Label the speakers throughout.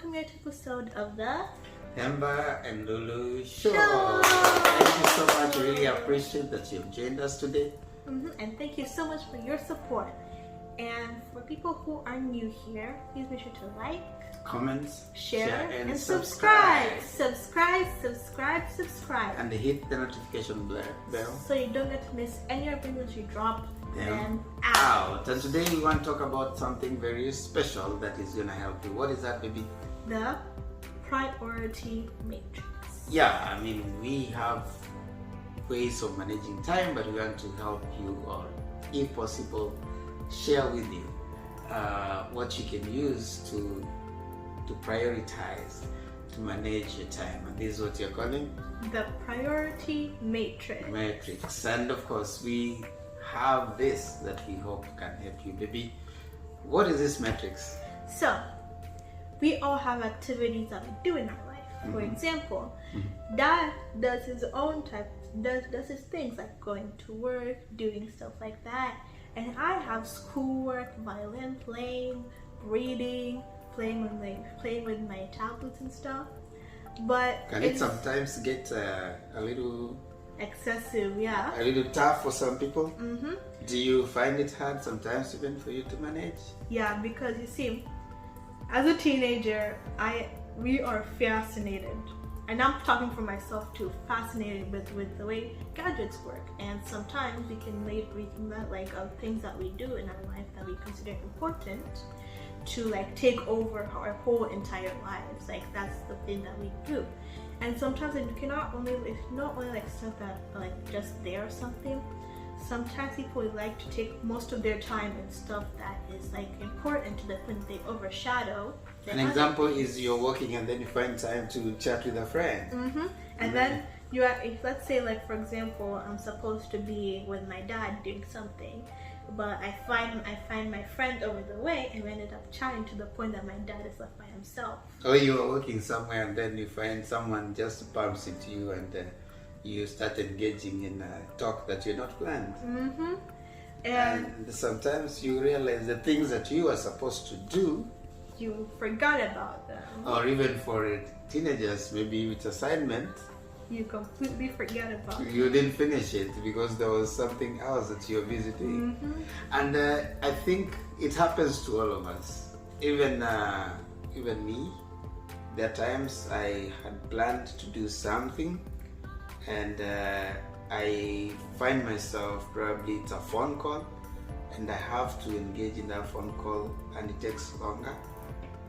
Speaker 1: welcome you to episode of the
Speaker 2: Ember and Lulu Show.
Speaker 1: Show.
Speaker 2: Thank you so much. Really appreciate that you've joined us today.
Speaker 1: And thank you so much for your support. And for people who are new here, please make sure to like,
Speaker 2: Comments,
Speaker 1: share, and
Speaker 2: subscribe.
Speaker 1: Subscribe.
Speaker 2: And hit the notification bell.
Speaker 1: So you don't get to miss any of the videos we drop.
Speaker 2: Them
Speaker 1: And
Speaker 2: out. And today we want to talk about something very special that is going to help you. What is that, baby?
Speaker 1: the priority matrix.
Speaker 2: Yeah, I mean, we have ways of managing time, but we want to help you, or if possible, share with you what you can use to prioritize, to manage your time. And this is what you're calling
Speaker 1: The priority matrix.
Speaker 2: And of course, we have this that we hope can help you, baby. What is this matrix?
Speaker 1: So, we all have activities that we do in our life. For example, Dad does his own does his things like going to work, doing stuff like that. And I have schoolwork, violin playing, reading, playing with my tablets and stuff. But
Speaker 2: Can it sometimes get a little
Speaker 1: excessive, yeah.
Speaker 2: a little tough for some people? Do you find it hard sometimes even for you to manage?
Speaker 1: Yeah, because you see, as a teenager, we are fascinated, and I'm talking for myself too, fascinated with the way gadgets work. And sometimes we can like things that we do in our life that we consider important to like take over our whole entire lives. Like that's the thing that we do. And sometimes it's not only like stuff that like just there or something. Sometimes people like to take most of their time in stuff that is like important to the point that they overshadow.
Speaker 2: An example is you're working and then you find time to chat with a friend.
Speaker 1: And then you are, let's say like for example, I'm supposed to be with my dad doing something, but I find my friend over the way, and we ended up chatting to the point that my dad is left by himself.
Speaker 2: Or you are working somewhere and then you find someone just bumps into you and you start engaging in a talk that you're not planned. And sometimes you realize the things that you are supposed to do,
Speaker 1: You forgot about them.
Speaker 2: or even for teenagers, maybe with assignment,
Speaker 1: You completely forgot about them.
Speaker 2: you didn't finish it because there was something else that you're busy doing. And I think it happens to all of us, even me. There are times I had planned to do something and I find myself, probably it's a phone call, and I have to engage in that phone call, and it takes longer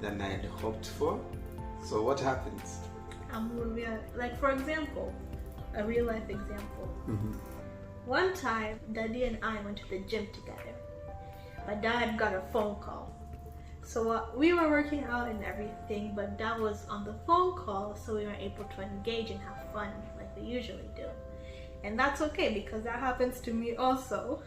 Speaker 2: than I'd hoped for. So what happens?
Speaker 1: Like for example, a real life example. One time, Daddy and I went to the gym together, but Dad got a phone call. So we were working out and everything, but Dad was on the phone call, so we were able to engage and have fun like we usually do. And that's okay because that happens to me also.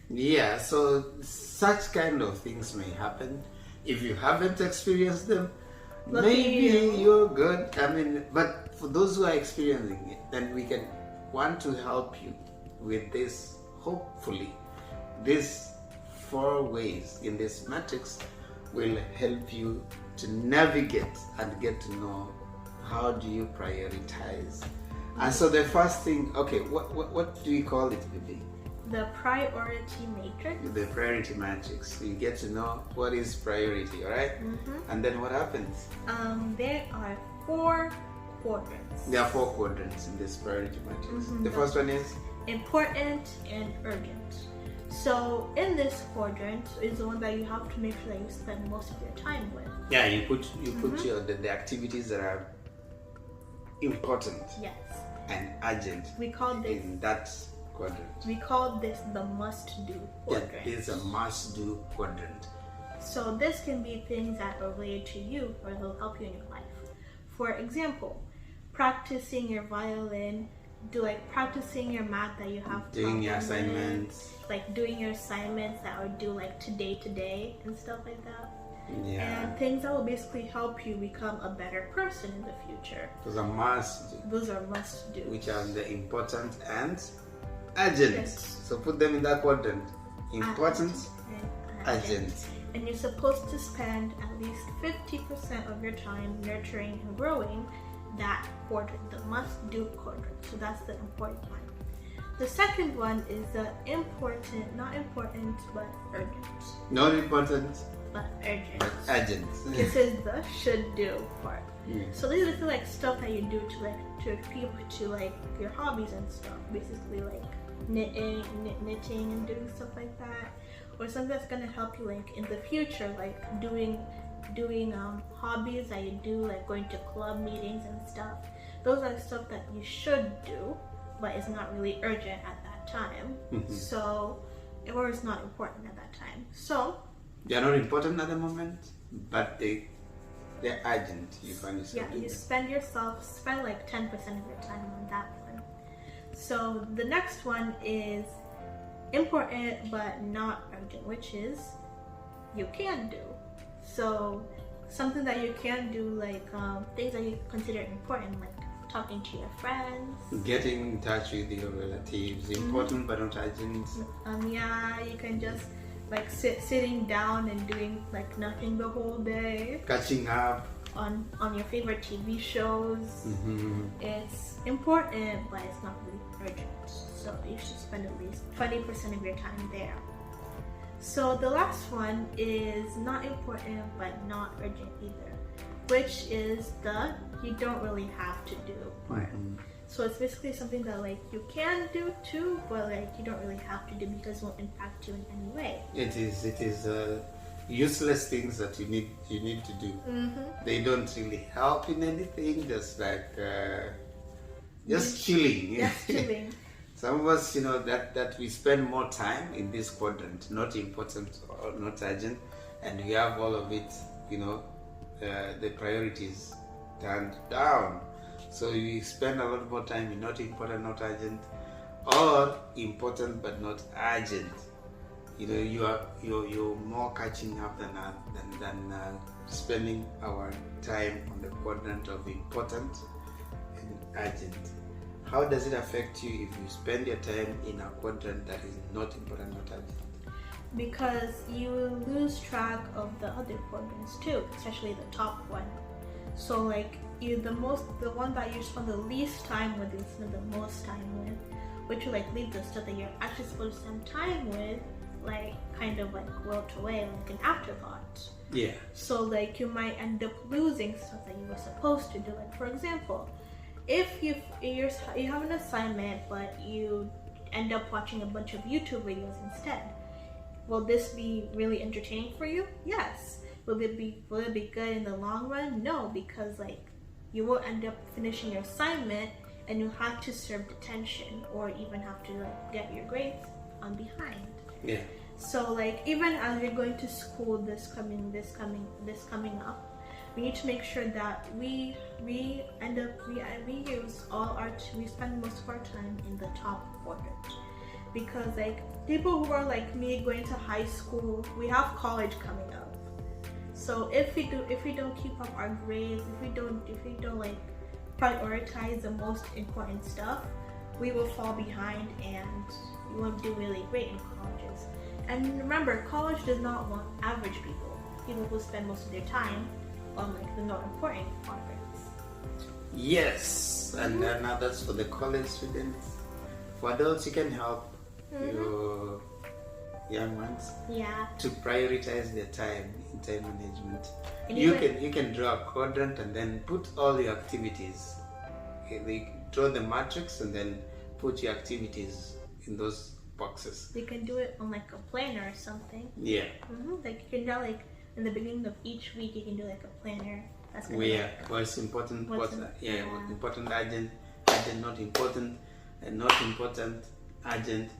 Speaker 2: Yeah, so such kind of things may happen. If you haven't experienced them,
Speaker 1: Lucky
Speaker 2: maybe
Speaker 1: you.
Speaker 2: you're good. I mean, but for those who are experiencing it, then we can want to help you with this. Hopefully, these 4 ways in this matrix will help you to navigate and get to know how do you prioritize. And so the first thing, okay, what do we call it, baby?
Speaker 1: The priority matrix.
Speaker 2: The priority matrix. You get to know what is priority, all right? And then what happens?
Speaker 1: There are 4 quadrants.
Speaker 2: There are 4 quadrants in this priority matrix. The first one is
Speaker 1: Important and urgent. So in this quadrant is the one that you have to make sure that you spend most of your time with.
Speaker 2: yeah. You put the activities that are important
Speaker 1: Yes.
Speaker 2: and urgent
Speaker 1: We call this
Speaker 2: in that quadrant.
Speaker 1: the must-do
Speaker 2: Yeah,
Speaker 1: quadrant.
Speaker 2: it's a must-do quadrant.
Speaker 1: So this can be things that are related to you or will help you in your life. For example, practicing your violin, practicing your math that you have
Speaker 2: Doing your
Speaker 1: problems with,
Speaker 2: assignments.
Speaker 1: like doing your assignments that are due like today and stuff like that.
Speaker 2: Yeah,
Speaker 1: And things that will basically help you become a better person in the future.
Speaker 2: those are must-do,
Speaker 1: Those are must-do.
Speaker 2: which are the important and urgent.
Speaker 1: Yes.
Speaker 2: So put them in that quadrant. Important,
Speaker 1: And
Speaker 2: urgent.
Speaker 1: and you're supposed to spend at least 50% of your time nurturing and growing that quadrant, the must-do quadrant. So that's the important one. The second one is the important, not important, but urgent.
Speaker 2: Not important,
Speaker 1: but urgent.
Speaker 2: Urgent.
Speaker 1: This is the should-do part.
Speaker 2: Yeah.
Speaker 1: So these are like stuff that you do to people to like your hobbies and stuff. Basically like knitting and doing stuff like that, or something that's gonna help you like in the future, like doing hobbies that you do, like going to club meetings and stuff. Those are stuff that you should do, but it's not really urgent at that time. So, or it's not important at that time. So
Speaker 2: they are not important at the moment, but they're urgent. You find yourself.
Speaker 1: Yeah, you spend like 10% of your time on that one. So the next one is important but not urgent, which is you can do. So something that you can do, like things that you consider important, like talking to your friends,
Speaker 2: getting in touch with your relatives, important but not urgent.
Speaker 1: Yeah, you can just like sitting down and doing like nothing the whole day,
Speaker 2: catching up
Speaker 1: on your favorite TV shows. It's important, but it's not really urgent. So you should spend at least 20% of your time there. So the last one is not important, but not urgent either, which is the you don't really have to do part. So it's basically something that like you can do too, but like you don't really have to do because it won't impact you in any way.
Speaker 2: It is useless things that you need to do. They don't really help in anything. Just like just chilling.
Speaker 1: Just chilling.
Speaker 2: Some of us, that we spend more time in this quadrant, not important or not urgent, and we have all of it. The priorities turned down. So you spend a lot more time in not important, not urgent, or important but not urgent. You're more catching up than spending our time on the quadrant of important and urgent. How does it affect you if you spend your time in a quadrant that is not important, not urgent?
Speaker 1: Because you lose track of the other quadrants too, especially the top one. So like the one that you spend the least time with, you spend the most time with, which will like leave the stuff that you're actually supposed to spend time with, like kind of like wilt away, like an afterthought.
Speaker 2: Yeah.
Speaker 1: So like you might end up losing stuff that you were supposed to do. Like for example, if you have an assignment but you end up watching a bunch of YouTube videos instead, will this be really entertaining for you? Yes. Will it be good in the long run? No, because like you will end up finishing your assignment and you'll have to serve detention or even have to like get your grades on behind.
Speaker 2: Yeah.
Speaker 1: So like even as you're going to school this coming up, we need to make sure that we spend most of our time in the top quadrant. Because like people who are like me going to high school, we have college coming up. So if we don't keep up our grades, if we don't like prioritize the most important stuff, we will fall behind and we won't do really great in colleges. And remember, college does not want average people who spend most of their time on like the not important quadrants.
Speaker 2: Yes, and now that's for the college students. For adults, you can help your young ones to prioritize their time in time management. And you can draw a quadrant and then put all your activities. Draw the matrix and then put your activities in those boxes.
Speaker 1: You can do it on like a planner or something.
Speaker 2: Yeah.
Speaker 1: Like you can draw like in the beginning of each week, you can do like a planner. That's
Speaker 2: what's important, important, urgent, not important, and not important, urgent,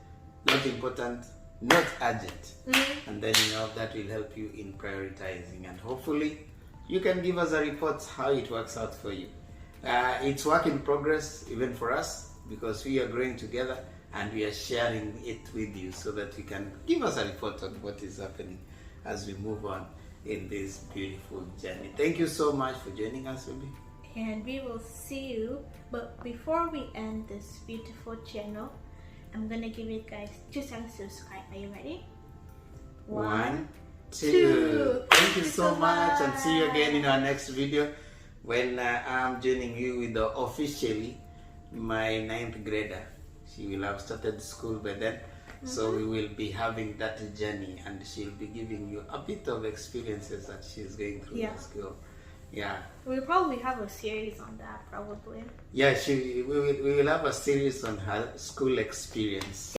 Speaker 2: not important, not urgent. And then that will help you in prioritizing, and hopefully you can give us a report how it works out for you. It's work in progress even for us, because we are growing together and we are sharing it with you so that you can give us a report on what is happening as we move on in this beautiful journey. Thank you so much for joining us, baby.
Speaker 1: And we will see you. But before we end this beautiful channel, I'm gonna give you guys 2 seconds to subscribe. Are you ready?
Speaker 2: 1, 2. Thank you so much, and see you again in our next video when I'm joining you with officially my 9th grader. She will have started school by then. So we will be having that journey, and she'll be giving you a bit of experiences that she's going through in school. Yeah.
Speaker 1: We'll probably have a series on that, probably.
Speaker 2: Yeah, we will have a series on her school experience.